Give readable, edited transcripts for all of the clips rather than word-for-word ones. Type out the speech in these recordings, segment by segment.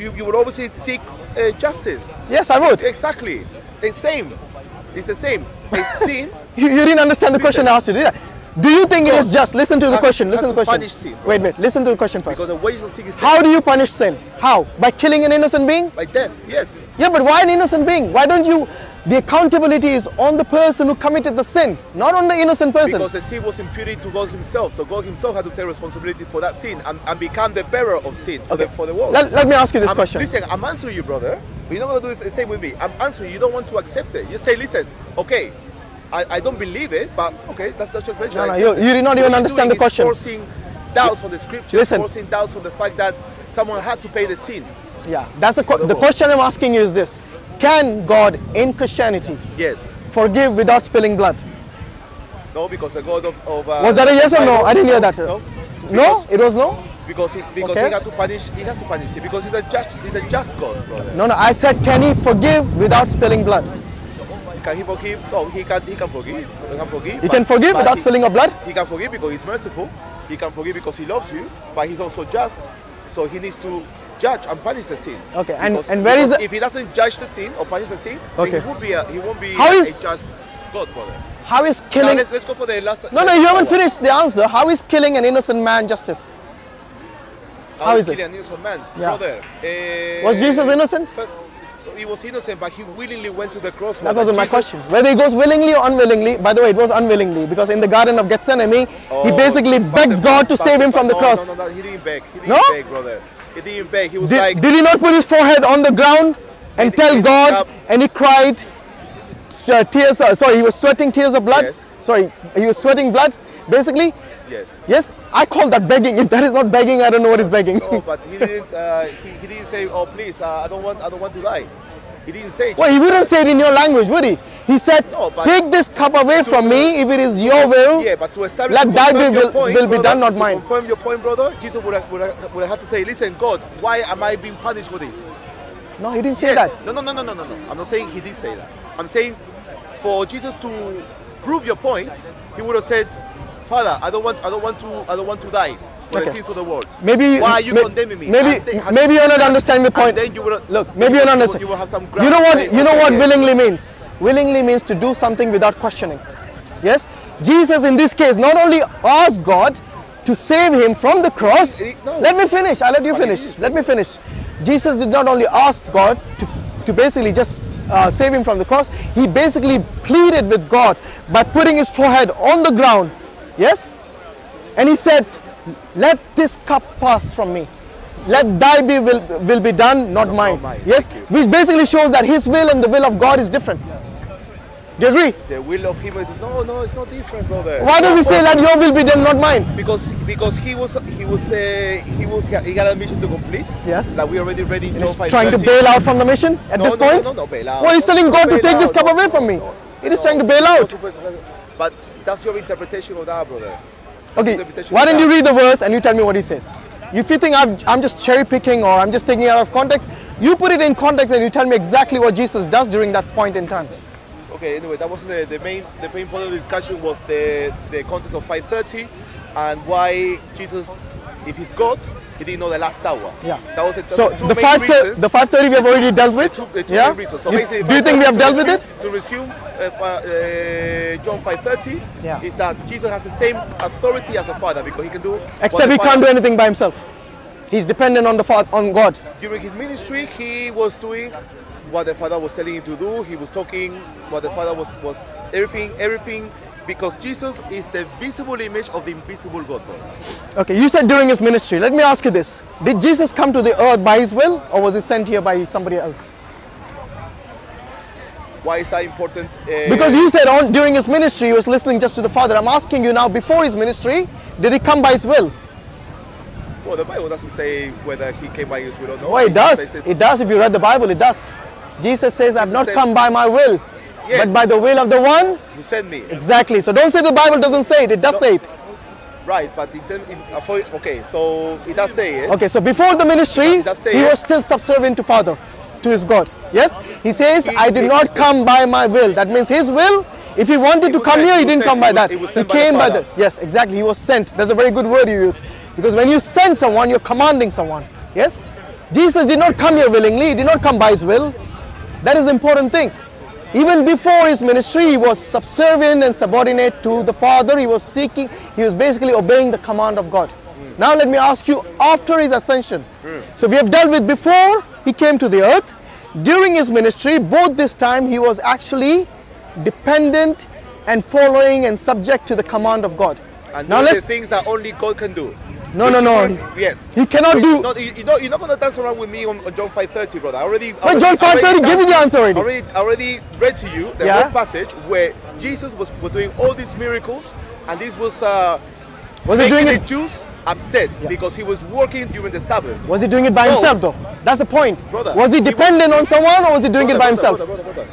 you would obviously seek justice. Yes, I would. Exactly. It's same. It's the same. A sin. You didn't understand the question I asked you, did I? Do you think it is just? Listen to the question. Listen to the question. Sin, wait. Listen to the question first. Because the wages of sin is death. How do you punish sin? How? By killing an innocent being? By death, yes. Yeah, but why an innocent being? Why don't you... The accountability is on the person who committed the sin, not on the innocent person. Because the sin was imputed to God himself. So God himself had to take responsibility for that sin and become the bearer of sin for, for the world. Let me ask you this question. Listen, I'm answering you, brother. You're not going to do the same with me. I'm answering you. You don't want to accept it. You say, listen, okay, I don't believe it, but okay, that's your question. No, you did not even understand the question. Forcing doubts on the scriptures, forcing doubts on the fact that someone had to pay the sins. Yeah, that's the question I'm asking you is this. Can God in Christianity forgive without spilling blood? No, because the God of was that a yes or no? I didn't hear that. No, it was no. Because he had to punish. He has to punish it because he's a just God, brother. No, I said, can he forgive without spilling blood? Can he forgive? No, he can forgive. He can forgive without spilling of blood? He can forgive because he's merciful. He can forgive because he loves you, but he's also just. So he needs to judge and punish the sin. Okay, and where is the... If he doesn't judge the sin or punish the sin, then he won't be a just God, brother. How is killing... Now let's go for the last... No, you haven't finished the answer. How is killing an innocent man justice? How is it? Killing an innocent man? Brother. Was Jesus innocent? He was innocent, but he willingly went to the cross. That wasn't my question. Whether he goes willingly or unwillingly, by the way, it was unwillingly, because in the Garden of Gethsemane, he basically begs God to save him from the cross. No, he didn't beg. He didn't beg, brother. He didn't beg. He was did he not put his forehead on the ground and tell God, and he cried tears, sorry, he was sweating tears of blood? Yes. Sorry, he was sweating blood, basically? Yes. Yes? I call that begging. If that is not begging, I don't know what is begging. No, but he didn't, he didn't say, oh please, I don't want to die. He didn't say it. Well, he wouldn't say it in your language, would he? He said, take this cup away from me if it is your will. Yeah, but to establish let thy will be done, not mine. To confirm your point, brother, Jesus would have had to say, listen, God, why am I being punished for this? No, he didn't say that. No. I'm not saying he did say that. I'm saying for Jesus to prove your point, he would have said, Father, I don't want to die for the sins of the world. Maybe why are you condemning me? Maybe you're not understanding the point. Then you would look, maybe you're not understanding. You will have some you know what willingly means? Willingly means to do something without questioning. Yes? Jesus in this case not only asked God to save him from the cross. Let me finish. I'll let you finish. Let me finish. Jesus did not only ask God to basically just save him from the cross. He basically pleaded with God by putting his forehead on the ground. Yes? And he said, let this cup pass from me. Let thy will be done, not mine. Yes? Which basically shows that his will and the will of God is different. Do you agree? The will of him is no, it's not different, brother. Why does he say let your will be done, not mine? Because he got a mission to complete. Yes. That we already ready in John 5:30. Trying to bail out from the mission at this point? No, bail out. Well, he's telling God to take this cup away from me. He is trying to bail out. But that's your interpretation of that, brother. Okay, why don't you read the verse and you tell me what he says? If you think I'm just cherry picking or I'm just taking it out of context, you put it in context and you tell me exactly what Jesus does during that point in time. Okay, anyway, that wasn't the main point of the discussion was the context of 5:30 and why Jesus, if he's God, he didn't know the last hour. Yeah. That was so the 5:30 we have already dealt with. The two main reasons. So basically, do you think we have dealt with it? To resume John 5:30 is that Jesus has the same authority as a father because he can do. Except he can't do anything by himself. He's dependent on on God. During his ministry, he was doing what the Father was telling him to do. He was talking what the Father was everything, because Jesus is the visible image of the invisible God. Okay, you said during his ministry. Let me ask you this. Did Jesus come to the earth by his will or was he sent here by somebody else? Why is that important? Because you said during his ministry he was listening just to the Father. I'm asking you now, before his ministry, did he come by his will? Well, the Bible doesn't say whether he came by his will or not. Well, it does. It does. If you read the Bible, it does. Jesus says, I've not come by my will, but by the will of the one who sent me. Exactly. So don't say the Bible doesn't say it. It does say it. Right, but okay, so it does say it. Okay, so before the ministry, he was still subservient to Father, to his God. Yes? He says, I did not come by my will. That means his will. If he wanted to come here, he didn't come by that. He came by the... Yes, exactly. He was sent. That's a very good word you use. Because when you send someone, you're commanding someone. Yes? Jesus did not come here willingly. He did not come by his will. That is the important thing. Even before his ministry, he was subservient and subordinate to the Father. He was seeking, he was basically obeying the command of God. Now let me ask you, after his ascension. So we have dealt with before he came to the earth. During his ministry, both this time he was actually dependent and following and subject to the command of God. And now the things that only God can do. No. Yes. He cannot do. You're not going to dance around with me on John 5:30, brother. But John 5:30, give you the answer already. I already read to you the whole passage where Jesus was doing all these miracles, and this was he doing the it? Jews upset because he was working during the Sabbath. Was he doing it by himself though? That's the point. Brother, was he dependent on someone, or was he doing it by himself? Brother.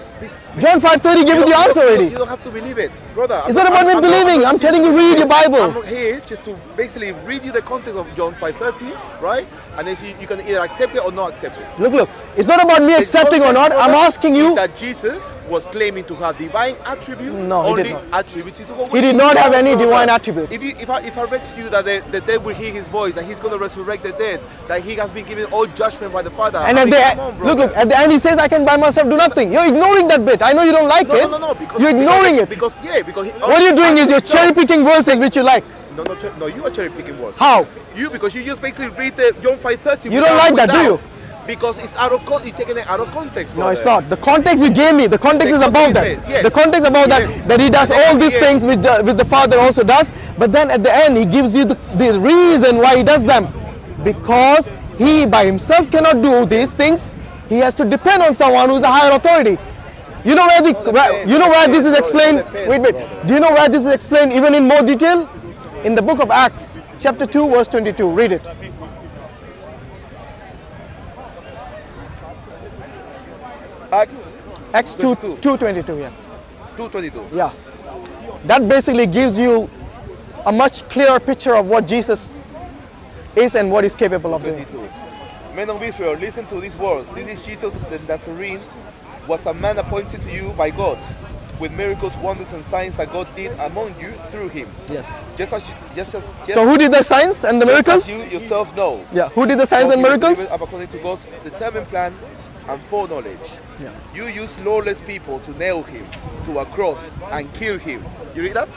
John 5:30 gave you the answer already. You don't have to believe it, brother. It's not about me believing. I'm telling you, read your Bible. I'm not here just to basically read you the context of John 5:30, right? And then you can either accept it or not accept it. Look. It's not about me accepting or not. I'm asking you. That Jesus was claiming to have divine attributes. No, he did not. Attributed to God. He did not have any divine attributes. If I read to you that the dead will hear his voice, that he's going to resurrect the dead, that he has been given all judgment by the Father. And at the end, look, at the end he says, I can by myself do nothing. You're ignoring that bit. I know you don't like it. No, because you're ignoring it. Because what you're doing is you're cherry picking verses which you like. No, you are cherry picking words. How? Because you just basically read the John 5:30. You don't like that, do you? Because it's out of context. You're taking it out of context, brother. No, it's not. The context you gave me, the context is about that. Yes. The context about that he does all these things which the Father also does. But then at the end he gives you the reason why he does them. Because he by himself cannot do these things. He has to depend on someone who's a higher authority. You know where this is explained? Wait. Do you know where this is explained even in more detail? In the book of Acts, chapter 2, verse 22. Read it. Acts 2:22, yeah. 2:22. Yeah. That basically gives you a much clearer picture of what Jesus is and what he's capable of doing. Men of Israel, listen to these words. This is Jesus the Nazarene, was a man appointed to you by God, with miracles, wonders, and signs that God did among you through him. Yes. So who did the signs and the miracles? As you yourself know. Yeah. Who did the signs and miracles? According to God's determined plan and foreknowledge. Yeah. You use lawless people to nail him to a cross and kill him. You read that?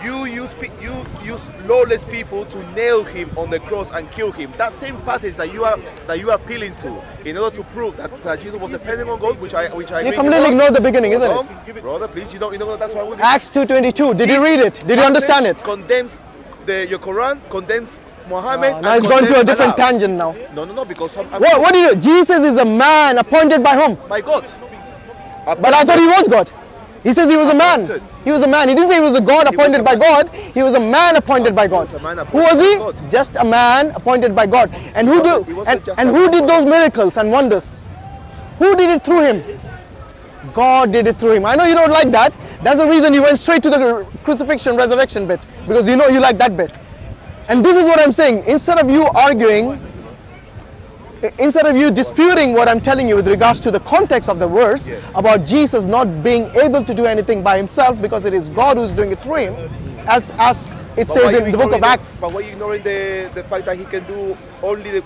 You use lawless people to nail him on the cross and kill him. That same passage that you are appealing to in order to prove that Jesus was depending on God, which I you completely ignore the beginning, isn't it? Brother, please, you know that's why I would. Acts 2:22. Did you read it? Did you understand it? Condemns your Quran, condemns Muhammad. Now it's going to a different tangent now. No, because what did you? Jesus is a man appointed by whom? By God. But I thought he was God. He says he was a man. He was a man. He didn't say he was a God appointed by God. He was a man appointed by God. Who was he? Just a man appointed by God. And who did those miracles and wonders? Who did it through him? God did it through him. I know you don't like that. That's the reason you went straight to the crucifixion, resurrection bit. Because you know you like that bit. And this is what I'm saying. Instead of you arguing, instead of you disputing what I'm telling you with regards to the context of the verse about Jesus not being able to do anything by himself because it is God who's doing it through him, as it says in the book of Acts. But why are you ignoring the fact that he can do only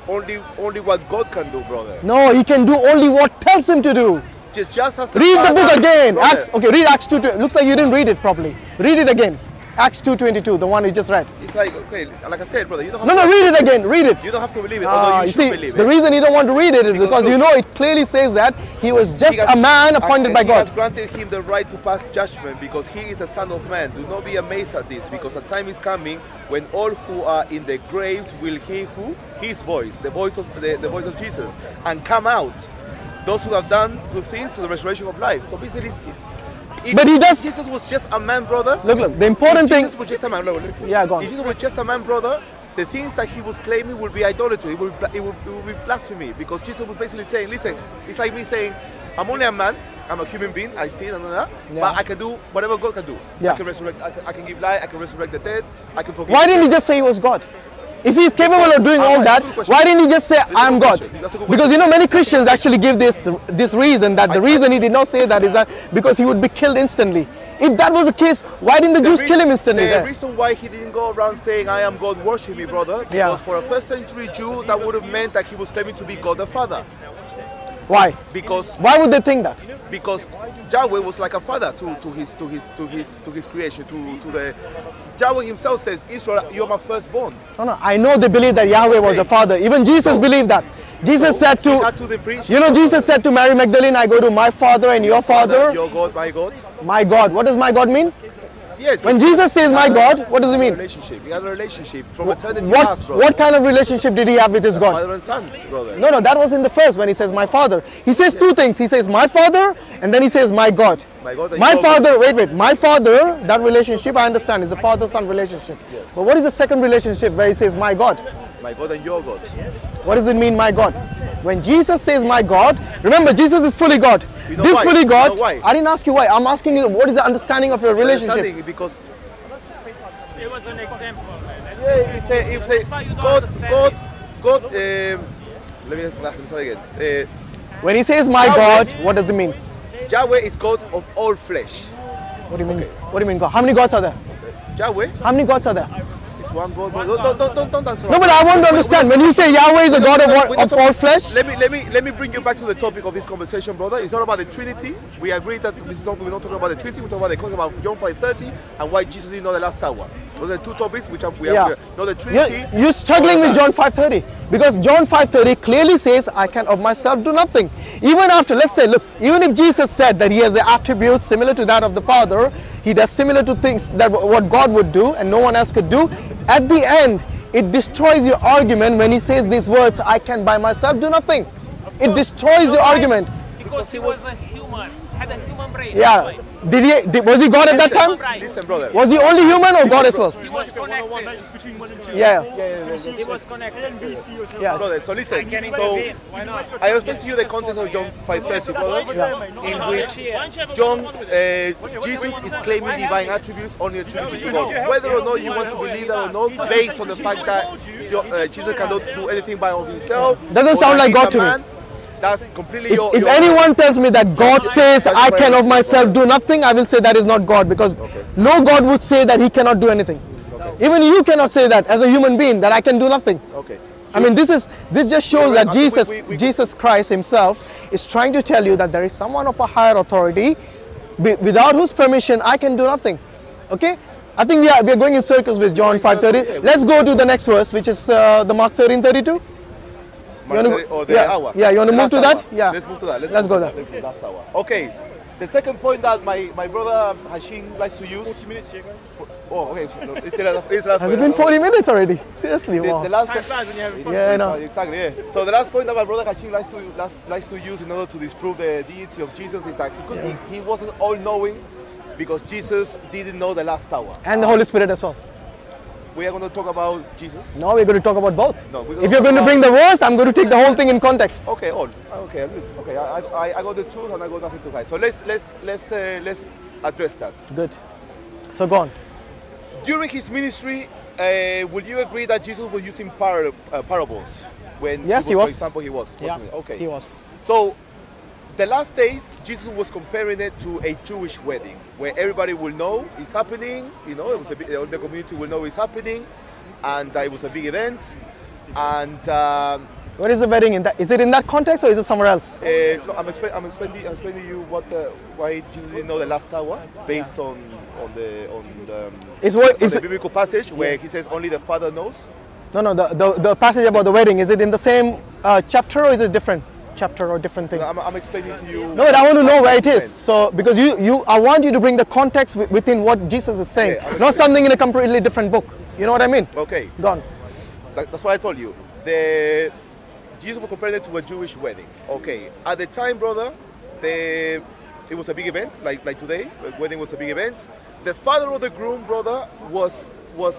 what God can do, brother? No, he can do only what tells him to do. Just as read the book again. Read Acts 2. Looks like you didn't read it properly. Read it again. Acts 2:22, the one you just read. It's like, okay, like I said, brother, you don't have to read it again, read it. You don't have to believe it, although you should believe it. The reason you don't want to read it is because you know it clearly says that he was just a man appointed by God. He has granted him the right to pass judgment because he is a son of man. Do not be amazed at this, because a time is coming when all who are in the graves will hear who? His voice, the voice of Jesus, and come out. Those who have done good things to the resurrection of life. So basically, Jesus was just a man, brother. Look, the important thing. Jesus was just a man, yeah, go on. If Jesus was just a man, brother, the things that he was claiming would be idolatry. It would be blasphemy, because Jesus was basically saying, listen, it's like me saying, I'm only a man, I'm a human being, I sin, but I can do whatever God can do. Yeah. I can resurrect, I can give life, I can resurrect the dead, I can forgive. Why didn't he just say he was God? If he's capable of doing all that, why didn't he just say, I'm God? Because you know, many Christians actually give this reason, that the reason he did not say that is that because he would be killed instantly. If that was the case, why didn't the Jews kill him instantly The there? reason why he didn't go around saying, I am God, worship me, brother, because Yeah. for a first century Jew, that would have meant that he was claiming to be God the Father. Why? Because Why would they think that? Yahweh was like a father to his creation, to the Yahweh himself says, Israel, you're my firstborn. No, I know they believe that Yahweh was a father. Even Jesus believed that. Jesus said He had to, differentiate. you know, Jesus said to Mary Magdalene, I go to my father and your father. Your God, my God. My God. What does my God mean? Yes. When Jesus says my God, what does it mean? Relationship. He had a relationship from eternity past, brother. What kind of relationship did he have with his God? Father and son, brother. No, that was in the first when he says my father. He says two things. He says my father and then he says my God. My God and My your father, wait. My father, that relationship I understand is a father-son relationship. Yes. But what is the second relationship where he says my God? My God and your God. What does it mean, my God? When Jesus says my God, remember Jesus is fully God. You know This why? fully You God. know why? I didn't ask you why. I'm asking you what is the understanding of your relationship? Understanding, because It was an example. if say God, let me say again. When he says my Yahweh- God, what does it mean? Yahweh is God of all flesh. What do you mean? What do you mean God? How many gods are there? Yahweh How many gods are there? is one God. Don't answer. No, but I want to understand. When you say Yahweh is a God of all flesh, Let me bring you back to the topic of this conversation, brother. It's not about the Trinity. We agree that we're not talking about the Trinity. We're talking about John 5:30 and why Jesus didn't know the last hour. Those are the two topics which we Yeah. are not the Trinity. you're struggling with John 5:30 because John 5:30 clearly says, I can of myself do nothing. Even after, let's say, look, even if Jesus said that he has the attributes similar to that of the Father, he does similar to things that what God would do and no one else could do, at the end, it destroys your argument when he says these words, I can by myself do nothing. It destroys your argument. Because he was a human, had a human brain. Yeah. Was he God at that time? Listen, brother. Was he only human or God as well? He was connected. Yeah. He was connected. Yeah. Brother, so listen. Can So intervene. Why not? I explain to you the context of John 5:30, brother, in which Jesus is claiming divine attributes only attributed to God. Whether or not you want to believe that or not, based on the fact that Jesus cannot do anything by himself. Doesn't or sound that like he's God a to me. man, that's completely your. If anyone tells me that God says I can of myself do nothing, I will say that is not God, because no God would say that he cannot do anything. Even you cannot say that as a human being that I can do nothing. Okay. I mean, this just shows that we- Jesus Christ himself is trying to tell you that there is someone of a higher authority without whose permission I can do nothing. Okay? I think we are going in circles with John 5:30. Let's go to the next verse, which is the Mark 13:32. Or the hour. Yeah, you want to move Last to that? hour. Yeah. Let's move to that. Let's go there. Let's move last hour. Okay. The second point that my brother Hashim likes to use. 40 minutes, oh, okay. No, it's last Has it been 40 minutes already? Seriously, wow. The last. Yeah, I know. Exactly. Yeah. So the last point that my brother Hashim likes to use in order to disprove the deity of Jesus is that he wasn't all-knowing, because Jesus didn't know the last hour. And the Holy Spirit as well. We are going to talk about Jesus. No, we're going to talk about both. No, we're gonna If you're talk going to bring the verse, I'm going to take the whole thing in context. Okay, all. Okay, I'm good. Okay, I got the truth and I got nothing to hide. So let's address that. Good. So go on. During his ministry, would you agree that Jesus was using parables? When Yes, he was. For example, he was. Yeah, Wasn't he? Okay. he was. So the last days, Jesus was comparing it to a Jewish wedding, where everybody will know it's happening. You know, it was the community will know it's happening, and it was a big event. And What is the wedding in that? Is it in that context or is it somewhere else? no, I'm explaining you why Jesus didn't know the last hour, based on the biblical passage where he says only the Father knows. No, the passage about the wedding, is it in the same chapter or is it different chapter or different thing? I'm explaining to you. No, but I want to know where it is. So, because I want you to bring the context within what Jesus is saying, Okay, not something in a completely different book. You know what I mean? Okay. Go on. That's what I told you. Jesus was comparing it to a Jewish wedding. Okay. At the time, brother, it was a big event, like today. The wedding was a big event. The father of the groom, brother, was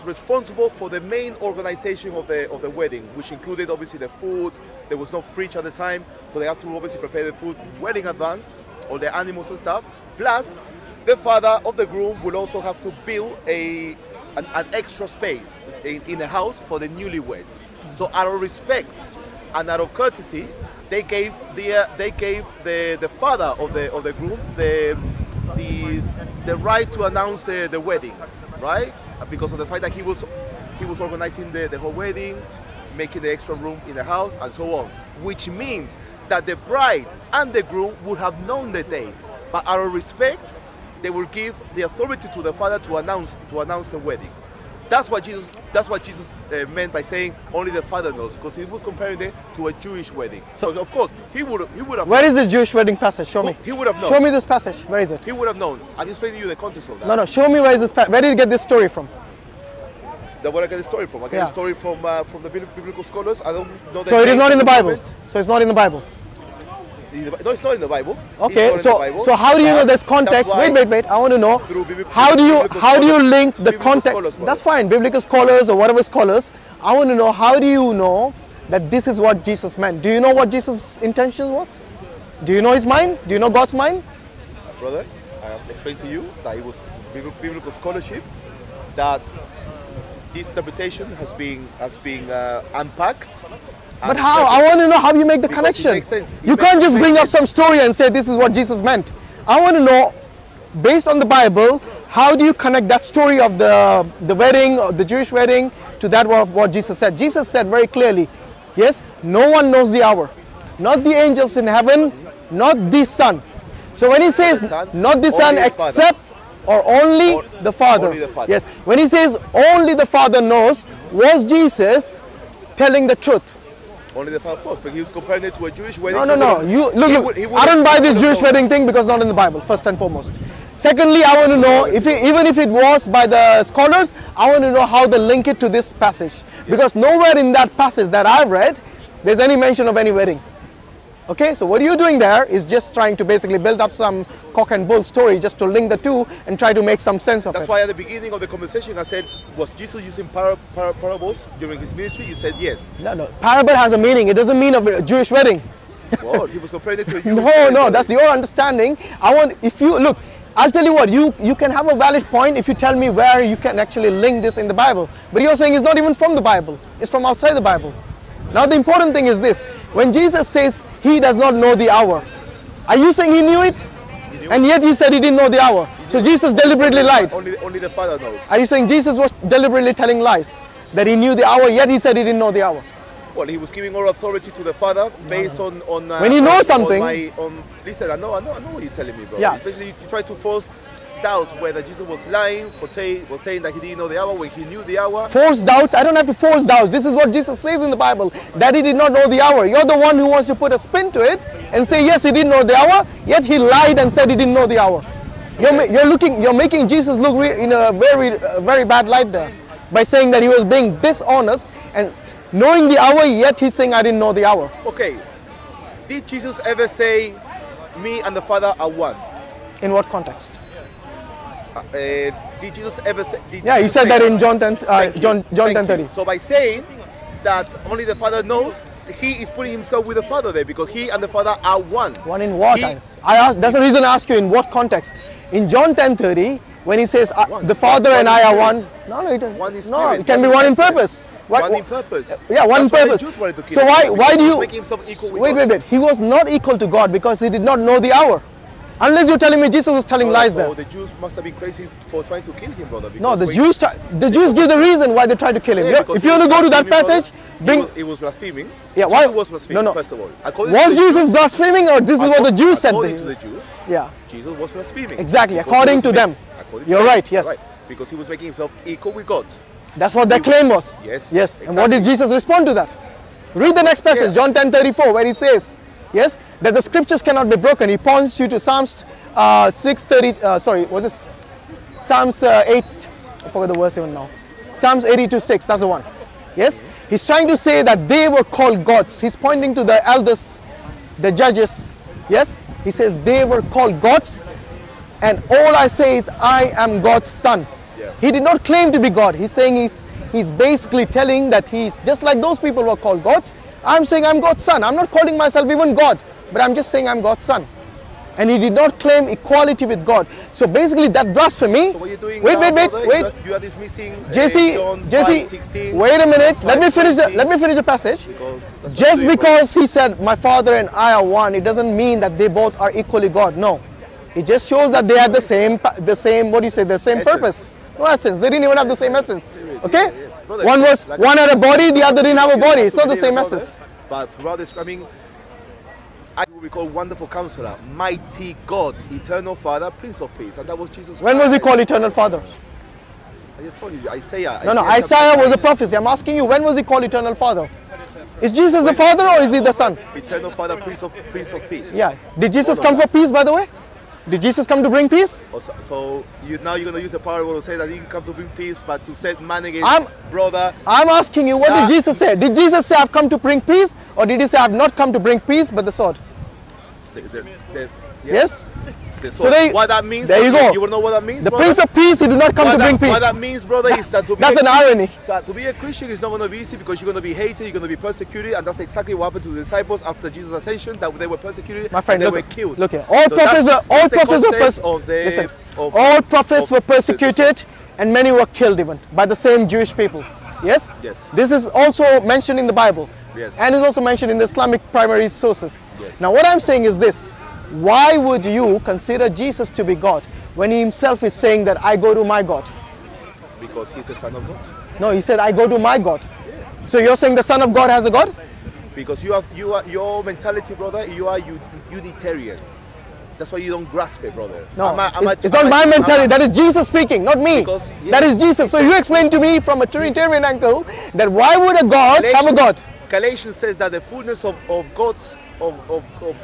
responsible for the main organization of the wedding, which included obviously the food. There was no fridge at the time, so they have to obviously prepare the food well in advance, all the animals and stuff. Plus, the father of the groom will also have to build an extra space in the house for the newlyweds. So out of respect and out of courtesy, they gave the father of the groom the right to announce the wedding, right? Because of the fact that he was organizing the whole wedding, making the extra room in the house, and so on. Which means that the bride and the groom would have known the date, but out of respect, they will give the authority to the father to announce the wedding. That's what Jesus meant by saying only the father knows, because he was comparing it to a Jewish wedding. So of course he would have. Where is this Jewish wedding passage? Show me. He would have known. Show me this passage. Where is it? He would have known. I'm explaining you the context of that. No, show me where is this. Where did you get this story from? Where I get the story from? I get the story from the biblical scholars. I don't know. So it is not in the Bible. So it's not in the Bible. No, it's not in the Bible. Okay, so how do you know there's context? Wait. I want to know how do you link the context? That's fine, biblical scholars or whatever scholars. I want to know, how do you know that this is what Jesus meant? Do you know what Jesus' intention was? Do you know his mind? Do you know God's mind? Brother, I have explained to you that it was biblical scholarship, that this interpretation has been unpacked. But how? I want to know how you make the connection. You can't just bring up some story and say this is what Jesus meant. I want to know, based on the Bible, how do you connect that story of the wedding, or the Jewish wedding, to that what Jesus said? Jesus said very clearly, yes, no one knows the hour. Not the angels in heaven, not the Son. So when he says not the Son except or only the Father. Yes, when he says only the Father knows, was Jesus telling the truth? Only the Father, of course, but he was comparing it to a Jewish wedding. No. You look. I don't buy this Jewish wedding thing because not in the Bible. First and foremost. Secondly, I want to know even if it was by the scholars, I want to know how they link it to this passage, because nowhere in that passage that I've read, there's any mention of any wedding. Okay, so what you're doing there is just trying to basically build up some cock and bull story just to link the two and try to make some sense of it. That's why at the beginning of the conversation I said, was Jesus using parables during his ministry? You said yes. No. Parable has a meaning. It doesn't mean a Jewish wedding. Well, he was comparing it to a Jewish wedding. No, that's your understanding. I'll tell you what, you can have a valid point if you tell me where you can actually link this in the Bible. But you're saying it's not even from the Bible. It's from outside the Bible. Now the important thing is this. When Jesus says he does not know the hour, are you saying he knew it? And yet he said he didn't know the hour. So Jesus deliberately lied. Only the Father knows. Are you saying Jesus was deliberately telling lies? That he knew the hour, yet he said he didn't know the hour? Well, he was giving all authority to the Father based on when you know something. Listen, I know what you're telling me, bro. Yeah. You try to force doubts whether Jesus was lying, was saying that he didn't know the hour when he knew the hour. Force doubts? I don't have to force doubts. This is what Jesus says in the Bible, that he did not know the hour. You're the one who wants to put a spin to it and say yes, he didn't know the hour, yet he lied and said he didn't know the hour. You're making Jesus look in a very bad light there by saying that he was being dishonest and knowing the hour, yet he's saying I didn't know the hour. Okay, did Jesus ever say me and the Father are one? In what context? Did Jesus ever say? He said that in John 10:30. So by saying that only the Father knows, he is putting himself with the Father there, because he and the Father are one. One in what? I asked. That's the reason I ask you, in what context? In John 10:30, when he says the Father and I are one. No, it can be one in purpose. One in purpose. Yeah, one in purpose. So why do you? Wait. He was not equal to God because he did not know the hour. Unless you're telling me Jesus was telling lies there. The Jews must have been crazy for trying to kill him, brother. No, the Jews give the reason why they tried to kill him. Yeah, if you want to go to that passage, he was blaspheming. Yeah, why? Jesus was blaspheming, first of all. Was Jesus blaspheming, or this is what the Jews said? According to the Jews, yeah, Jesus was blaspheming. Exactly, according to them. You're right, yes. Right, because he was making himself equal with God. That's what their claim was. Yes. Yes. Exactly. And what did Jesus respond to that? Read the next passage, John 10:34, where he says, yes, that the scriptures cannot be broken. He points you to Psalms 6:30. Psalms 8. I forgot the verse even now. Psalms 82:6. That's the one. Yes. He's trying to say that they were called gods. He's pointing to the elders, the judges. Yes. He says they were called gods, and all I say is I am God's son. Yeah. He did not claim to be God. He's saying he's basically telling that he's just like those people were called gods. I'm saying I'm God's son. I'm not calling myself even God, but I'm just saying I'm God's son. And he did not claim equality with God. So basically that blasphemy. So what you're doing wait. You are dismissing Jesse, John 5:16. wait a minute. Let me finish the passage. Just because he said my Father and I are one, it doesn't mean that they both are equally God. No. It just shows that they had the same, what do you say, the same Essence. purpose. No essence. They didn't even have the same essence. Okay? Yes. Brother, One had a body, the other didn't have a body. It's not the same brother, essence. But throughout this coming, I will be called Wonderful Counselor, Mighty God, Eternal Father, Prince of Peace. And that was Jesus When Christ. was he called Eternal Father? I just told you, Isaiah. No, Isaiah was a prophecy. I'm asking you, when was he called Eternal Father? Is Jesus the Father or is he the Son? Eternal Father, Prince of Peace. Yeah. Did Jesus come for peace, by the way? Did Jesus come to bring peace? So now you're going to use a parable to say that he didn't come to bring peace, but to set man against brother. I'm asking you, what did Jesus say? Did Jesus say, I've come to bring peace? Or did he say, I've not come to bring peace, but the sword? Yes? So what that means, there you go. You want to know what that means, the brother? Prince of Peace, he did not come to bring peace. What that means, brother, is that that's an irony. To be a Christian is not going to be easy because you're going to be hated, you're going to be persecuted, and that's exactly what happened to the disciples after Jesus' ascension, that they were persecuted, my friend, and they were killed. Look here, all prophets were persecuted, and many were killed even by the same Jewish people. Yes? Yes. This is also mentioned in the Bible. Yes. And is also mentioned in the Islamic primary sources. Yes. Now what I'm saying is this: why would you consider Jesus to be God when he himself is saying that I go to my God? Because he's the Son of God. No, he said I go to my God. Yeah. So you're saying the Son of God has a God? Because you are your mentality, brother. You are Unitarian. That's why you don't grasp it, brother. No, it's not my mentality. That is Jesus speaking, not me. Because, yeah, that is Jesus. So you explain to me from a Trinitarian angle that why would a God have a God? Galatians says that the fullness of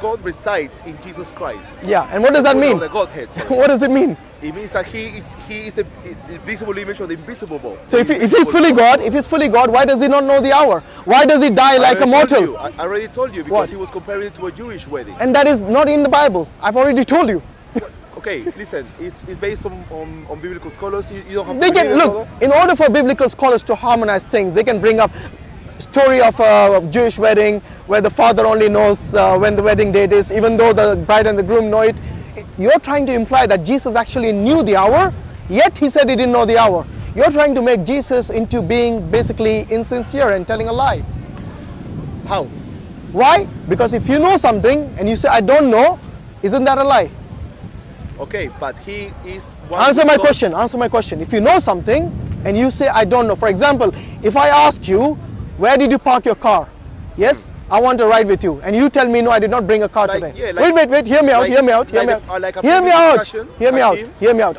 God resides in Jesus Christ. Yeah, and what does that mean? The Godhead. What does it mean? It means that he is the visible image of the invisible God. So if he's fully God, why does he not know the hour? Why does he die like a mortal? I already told you because he was comparing it to a Jewish wedding. And that is not in the Bible. I've already told you. Okay, listen, it's based on biblical scholars. You don't have they to can look, in order for biblical scholars to harmonize things, they can bring up story of a Jewish wedding where the father only knows when the wedding date is, even though the bride and the groom know it. You're trying to imply that Jesus actually knew the hour, yet he said he didn't know the hour. You're trying to make Jesus into being basically insincere and telling a lie. How? Why? Because if you know something and you say I don't know, isn't that a lie? Okay, but he is Answer my question. If you know something and you say I don't know, for example, if I ask you, where did you park your car? Yes? I want to ride with you. And you tell me, no, I did not bring a car today. Yeah, wait, hear me out.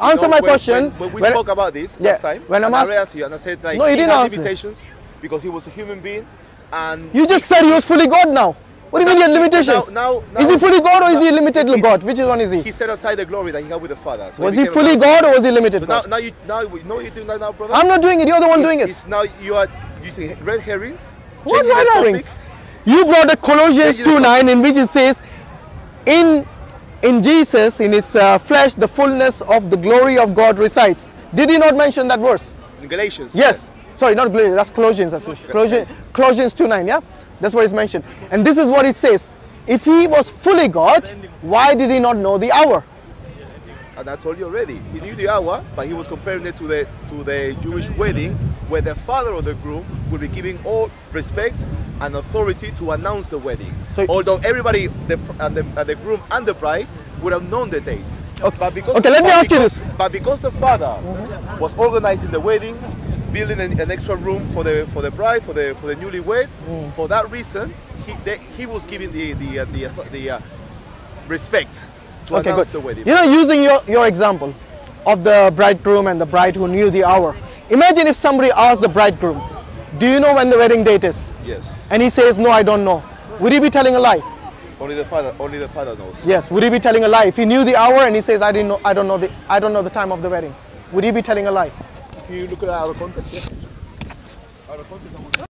Answer my question. When we spoke about this last time, when I asked you and I said like, no, you didn't had answer. limitations because he was a human being. And you just said he was fully God now. What do you mean he had limitations? Now, is he fully God or is he a limited God? Which one is he? He set aside the glory that he had with the Father. So was he fully God or was he limited God? Now you know what you're doing now, brother? I'm not doing it, you're the one doing it. Now you are using red herrings. What red herrings? You brought a Colossians 2:9 in which it says, in Jesus, in his flesh, the fullness of the glory of God resides. Did he not mention that verse? In Galatians. Yes. Sorry, not Galatians, that's Colossians actually. Colossians 2:9, yeah? That's what is mentioned. And this is what it says. If he was fully God, why did he not know the hour? And I told you already, he knew the hour, but he was comparing it to the Jewish wedding, where the father of the groom will be giving all respect and authority to announce the wedding. So, although everybody, the groom and the bride, would have known the date. Okay, let me ask you this. But because the father was organizing the wedding, building an extra room for the bride, for the newlyweds, for that reason, he was giving the respect. Okay, good. You know, using your example of the bridegroom and the bride who knew the hour. Imagine if somebody asked the bridegroom, do you know when the wedding date is? Yes. And he says, no, I don't know. Would he be telling a lie? Only the father knows. Yes. Would he be telling a lie? If he knew the hour and he says, I don't know the time of the wedding. Would he be telling a lie? If you look at our context, yeah. Our context